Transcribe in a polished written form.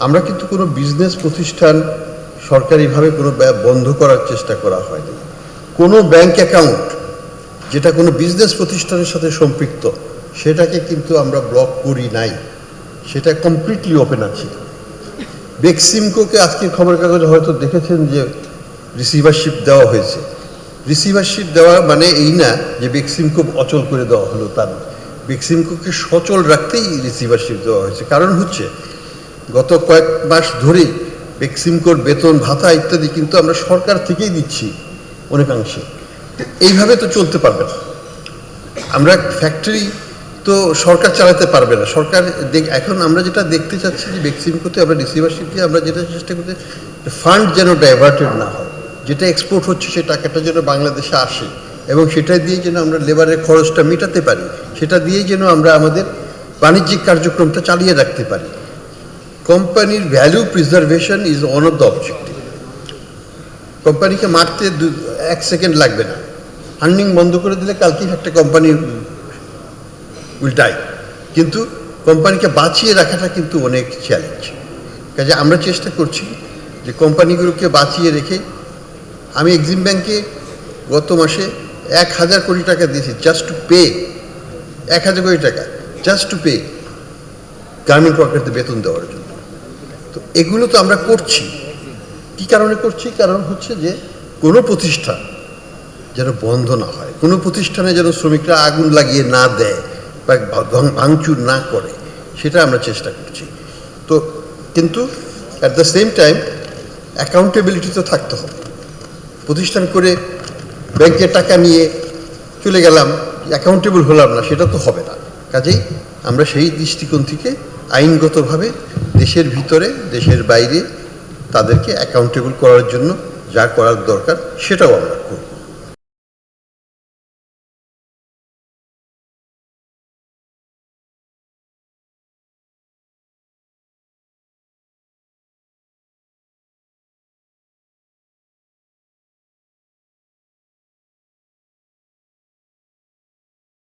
আমরা কিন্তু কোনো বিজনেস প্রতিষ্ঠান সরকারিভাবে কোনো বন্ধ করার চেষ্টা করা হয়নি। কোনো ব্যাংক অ্যাকাউন্ট যেটা কোনো বিজনেস প্রতিষ্ঠানের সাথে সম্পৃক্ত সেটাকে কিন্তু আমরা ব্লক করি নাই, সেটা কমপ্লিটলি ওপেন আছে। বেক্সিমকোকে আজকের খবরের কাগজে হয়তো দেখেছেন যে রিসিভারশিপ দেওয়া হয়েছে। রিসিভারশিপ দেওয়া মানে এই না যে বেক্সিমকো অচল করে দেওয়া হলো, তার বেক্সিমকোকে সচল রাখতেই রিসিভারশিপ দেওয়া হয়েছে। কারণ হচ্ছে গত কয়েক মাস ধরেই বেক্সিমকোর বেতন ভাতা ইত্যাদি কিন্তু আমরা সরকার থেকেই দিচ্ছি অনেকাংশে। এইভাবে তো চলতে পারবে না। আমরা ফ্যাক্টরি তো সরকার চালাতে পারবে না। সরকার এখন আমরা যেটা দেখতে চাচ্ছি যে বেক্সিমকোতে আমরা রিসিভারশিপ দিয়ে আমরা যেটা চেষ্টা করতে, ফান্ড যেন ডাইভার্টেড না হয়, যেটা এক্সপোর্ট হচ্ছে সেই টাকাটা যেন বাংলাদেশে আসে এবং সেটা দিয়ে যেন আমরা লেবারের খরচটা মেটাতে পারি, সেটা দিয়েই যেন আমরা আমাদের বাণিজ্যিক কার্যক্রমটা চালিয়ে রাখতে পারি। কোম্পানির value preservation is one of the objective. কোম্পানিকে মারতে 1 সেকেন্ড লাগবে না। আর্নিং বন্ধ করে দিলে কালকেই একটা কোম্পানি উইল ডাই, কিন্তু কোম্পানিকে বাঁচিয়ে রাখাটা কিন্তু অনেক চ্যালেঞ্জ। কাজে আমরা চেষ্টা করছি যে কোম্পানিগুলোকে বাঁচিয়ে রেখে, আমি এক্সিম ব্যাংকে গত মাসে 1000 কোটি টাকা দিয়েছি জাস্ট টু পে, 1000 কোটি টাকা জাস্ট টু পে গার্মেন্ট ওয়ার্কারদের বেতন দেওয়ার জন্য। তো এগুলো তো আমরা করছি। কি কারণে করছি? কারণ হচ্ছে যে কোনো প্রতিষ্ঠান যেন বন্ধ না হয়, কোনো প্রতিষ্ঠানে যেন শ্রমিকরা আগুন লাগিয়ে না দেয় বা ভাঙচুর না করে, সেটা আমরা চেষ্টা করছি। তো কিন্তু at the same time accountability তো থাকতে হবে। প্রতিষ্ঠান করে ব্যাংকে টাকা নিয়ে চলে গেলাম, অ্যাকাউন্টেবল হলাম না, সেটা তো হবে না। কাজেই আমরা সেই দৃষ্টিকোণ থেকে আইনগতভাবে দেশের ভিতরে দেশের বাইরে তাদেরকে অ্যাকাউন্টেবল করার জন্য যা করার দরকার সেটাও আমরা করব।